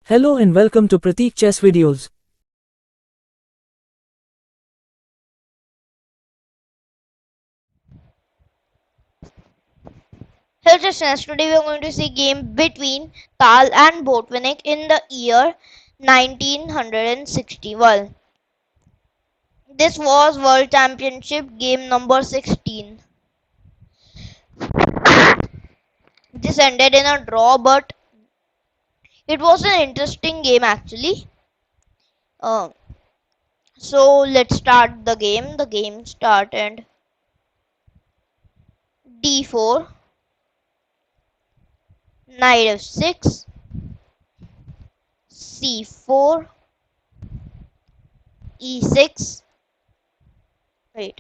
Hello and welcome to Pratik Chess Videos. Hello listeners, today we are going to see game between Tal and Botvinnik in the year 1961. This was World Championship game number 16. This ended in a draw, but it was an interesting game actually. Uh, so let's start the game. The game started d4, knight f6, c4, e6. Wait,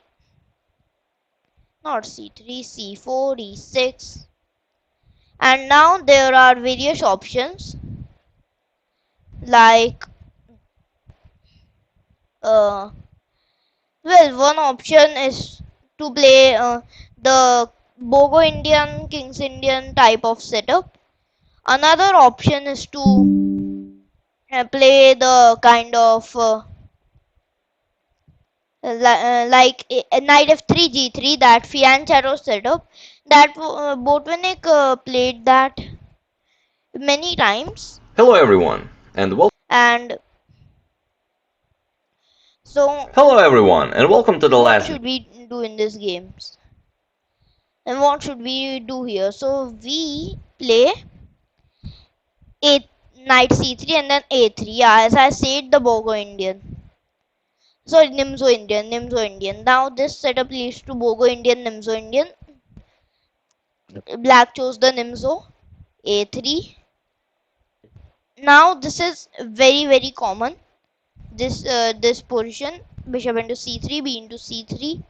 not c3, c4, e6. And now there are various options like uh, one option is to play the Bogo Indian, Kings Indian type of setup. Another option is to play the kind of like a knight f3 g3, that fianchetto setup that Botvinnik played that many times. Hello everyone and And so welcome to the what last should we do in these games? And what should we do here? So we play a knight c3 and then a3. Yeah, as I said, the Bogo Indian. Sorry, Nimzo Indian, Nimzo Indian. Now this setup leads to Bogo Indian, Nimzo Indian. Black chose the Nimzo, a3. Now this is very common. This position, bishop into c3, b into c3,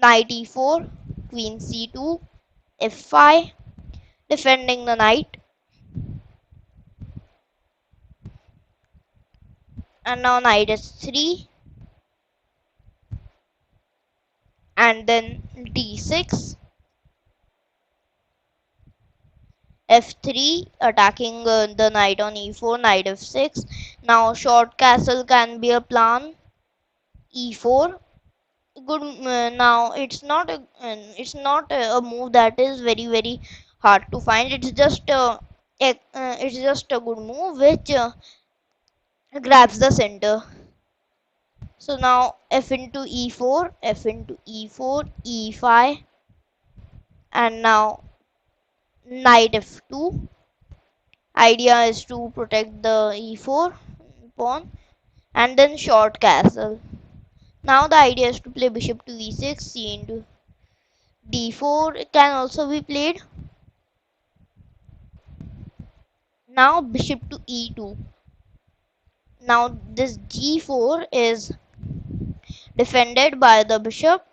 knight e4, queen c2, f5, defending the knight. And now knight s3, and then d6, f3, attacking the knight on e4, knight f6. Now short castle can be a plan. E4, good. Now it's not a move that is very hard to find. It's just a good move which grabs the center. So now f into e4, f into e4, e5, and now knight f2. Idea is to protect the e4 pawn and then short castle. Now the idea is to play bishop to e6, c into d4. It can also be played. Now bishop to e2. Now this g4 is defended by the bishop,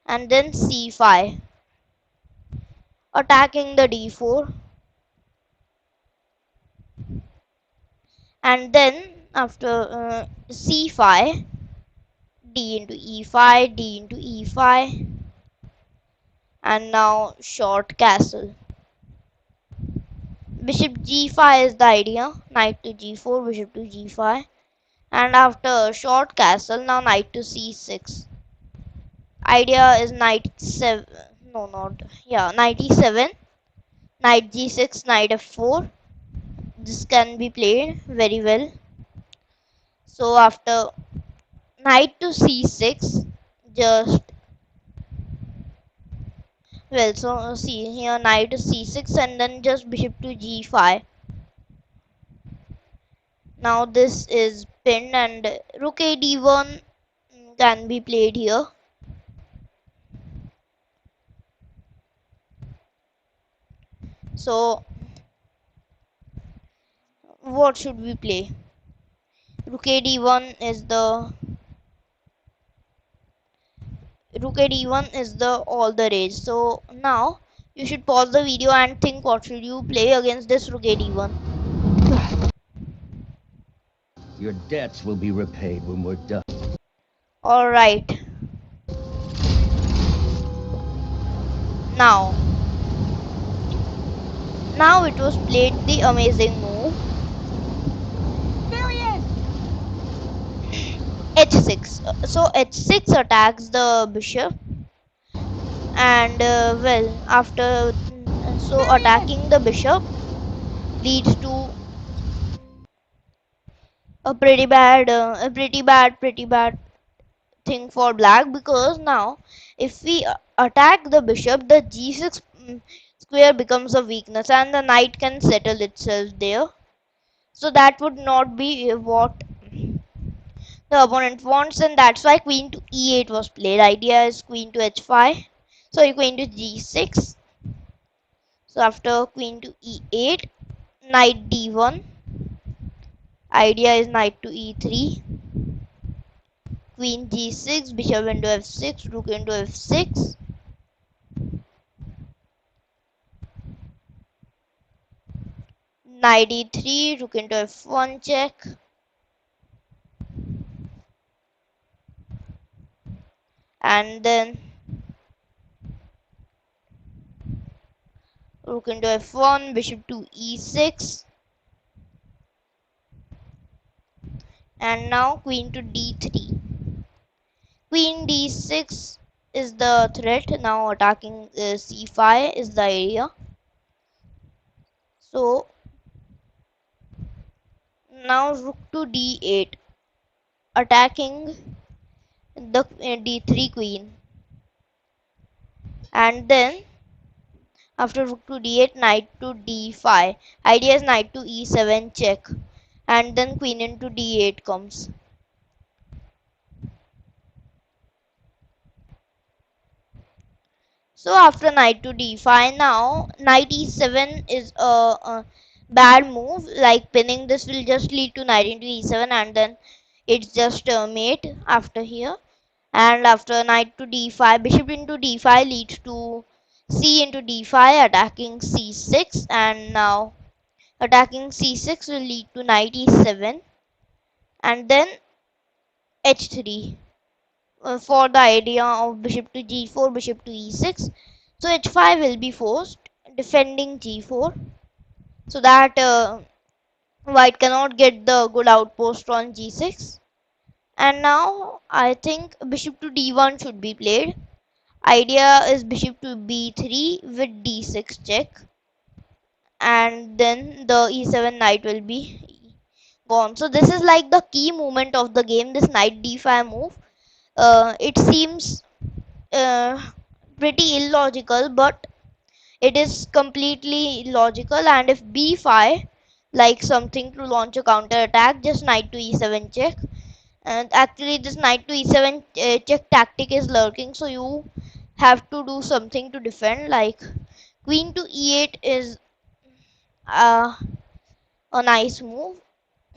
and then c5, attacking the d4, and then after c5, d into e5, d into e5, and now short castle. Bishop g5 is the idea. Knight to g4, bishop to g5, and after short castle, now knight to c6. Idea is knight 7. No, not. Yeah, knight e7, knight g6, knight f4. This can be played very well. So after knight to c6, just so see here, knight to c6 and then just bishop to g5. Now this is pinned and rook a d1 can be played here. So what should we play? Rook a d1 is the rook a d1 is the all the rage. So now you should pause the video and think what should you play against this rook a d1. Your debts will be repaid when we're done. All right. Now Now it was played the amazing move h6. So h6 attacks the bishop, and after so attacking the bishop leads to pretty bad thing for black, because now if we attack the bishop, the g6 square becomes a weakness and the knight can settle itself there. So that would not be what the opponent wants, and that's why queen to e8 was played. Idea is queen to h5. Sorry, queen to g6. So after queen to e8, knight d1. Idea is knight to e3. Queen g6, bishop into f6, rook into f6. Knight e3, rook into f1 check. And then rook into f1, bishop to e6. And now queen to d3. Queen d6 is the threat. Now attacking c5 is the area. So now rook to d8, attacking the d3 queen. And then after rook to d8, knight to d5. Idea is knight to e7 check. And then queen into d8 comes. So after knight to d5, now knight e7 is a bad move. Like pinning this will just lead to knight into e7, and then it's just mate after here. And after knight to d5, bishop into d5 leads to c into d5, attacking c6, and now attacking c6 will lead to knight e7, and then h3 for the idea of bishop to g4, bishop to e6. So h5 will be forced, defending g4, so that white cannot get the good outpost on g6. And now I think bishop to d1 should be played. Idea is bishop to b3 with d6 check, and then the e7 knight will be gone. So this is like the key movement of the game, this knight d5 move. It seems uh, pretty illogical, but it is completely logical. And if b5 like something to launch a counter attack, just knight to e7 check. And actually this knight to e7 check tactic is lurking, so you have to do something to defend. Like queen to e8 is uh, a nice move.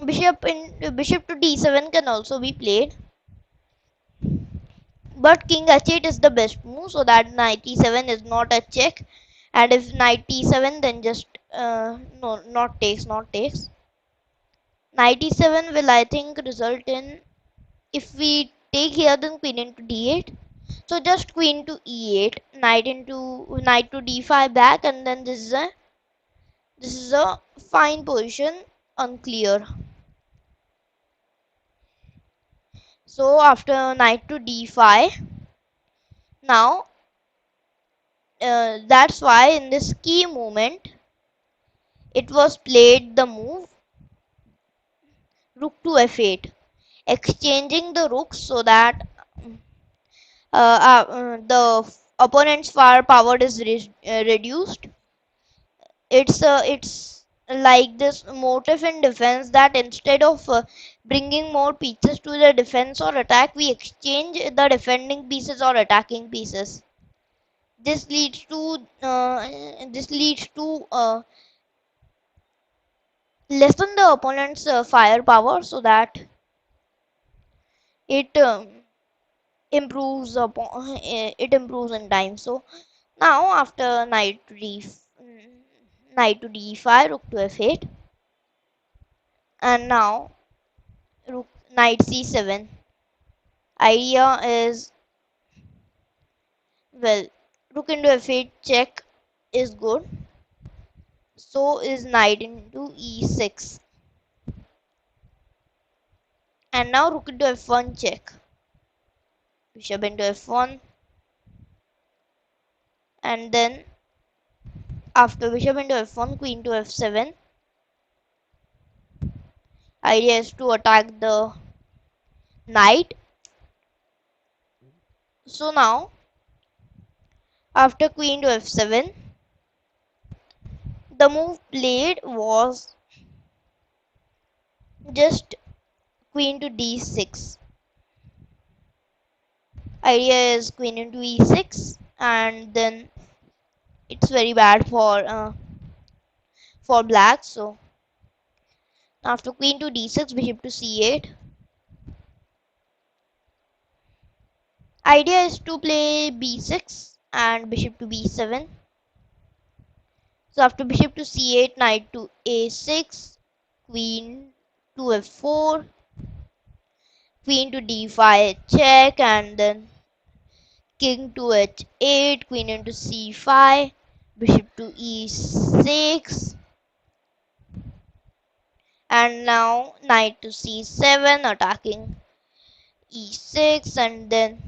Bishop to d7 can also be played, but king h8 is the best move, so that knight e7 is not a check. And if knight e7, then just no, not takes. Knight e7 will, I think, result in, if we take here, then queen into d8. So just queen to e8, knight to d5 back, and then this is a fine position. Unclear. So after knight to d5, now that's why in this key moment it was played the move rook to f8, exchanging the rooks so that the opponent's firepower is reduced. It's like this motive in defense, that instead of bringing more pieces to the defense or attack, we exchange the defending pieces or attacking pieces. This leads to lessen the opponent's firepower, so that it it improves in time. So now after knight to d5, rook to f8, and now knight c7. Idea is, well, rook into f8 check is good. So is knight into e6. And now rook into f1 check. Bishop into f1. And then after bishop into f1, queen to f7. Idea is to attack the knight. So now after queen to f7, the move played was just queen to d6. Idea is queen into e6, and then it's very bad for black. So after queen to d6, bishop to c8. Idea is to play b6 and bishop to b7. So after bishop to c8, knight to a6, queen to f4, queen to d5 check, and then king to h8, queen into c5, bishop to e6, and now knight to c7 attacking e6, and then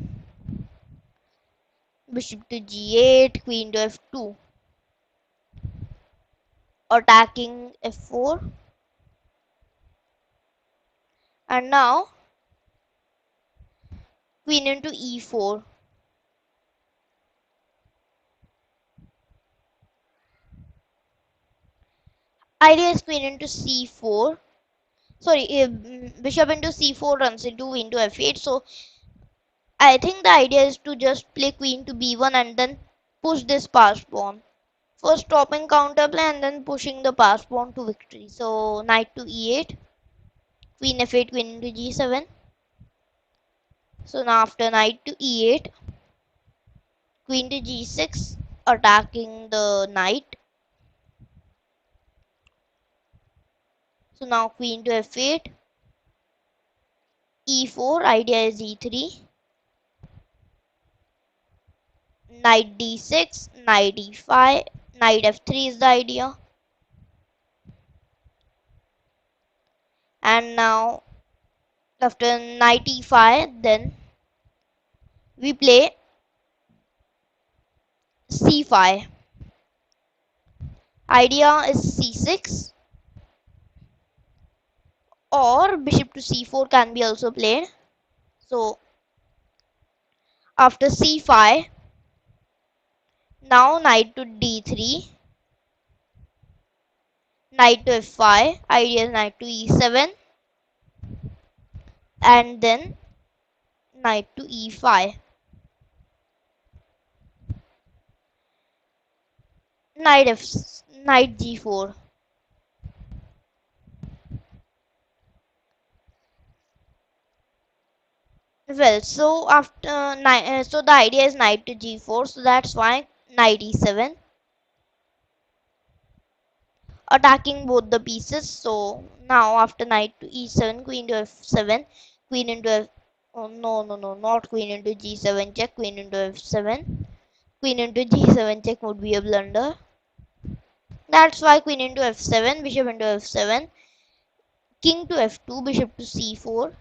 bishop to g8, queen to f2 attacking f4, and now queen into e4. Idea is queen into c4. Sorry, bishop into c4 runs into queen to f8. So I think the idea is to just play queen to b1 and then push this pass pawn. First stopping counterplay and then pushing the pass pawn to victory. So knight to e8, queen f8, queen into g7. So now after knight to e8, queen to g6, attacking the knight. So now queen to f8, e4, idea is e3, knight d6, knight e5, knight f3 is the idea. And now after knight e5, then we play c5. Idea is c6, or bishop to c4 can be also played. So after c5, now knight to d3, knight to f5, idea is knight to e7, and then knight to e5, knight g4. Well, so so the idea is knight to g4, so that's why knight e7, attacking both the pieces. So now after knight to e7, queen to f7, queen into f. Oh no, not queen into g7 check, queen into f7, queen into g7 check would be a blunder. That's why queen into f7, bishop into f7, king to f2, bishop to c4,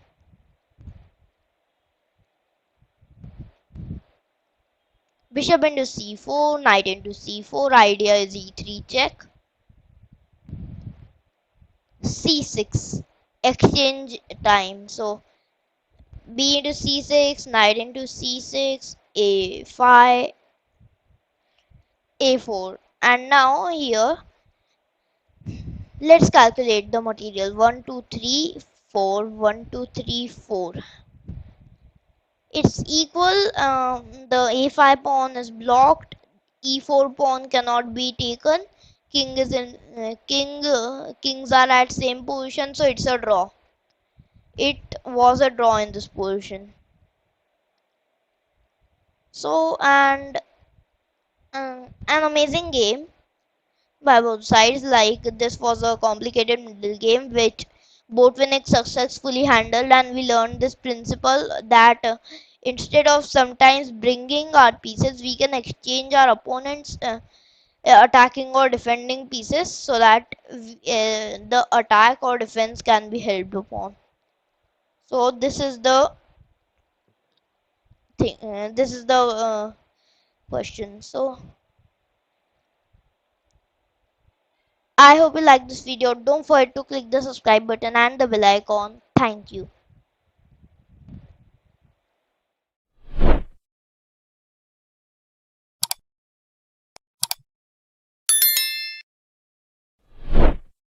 bishop into c4, knight into c4, idea is e3 check, c6, exchange time. So b into c6, knight into c6, a5, a4. And now here, let's calculate the material. 1, 2, 3, 4, 1, 2, 3, 4. It's equal. The a5 pawn is blocked. e4 pawn cannot be taken. Kings are at same position, so it's a draw. It was a draw in this position. So, and an amazing game by both sides. Like, this was a complicated middle game which Botvinnik successfully handled, and we learned this principle that instead of sometimes bringing our pieces, we can exchange our opponents' attacking or defending pieces so that the attack or defense can be helped upon. So this is the thing. This is the question. So I hope you like this video. Don't forget to click the subscribe button and the bell icon. Thank you.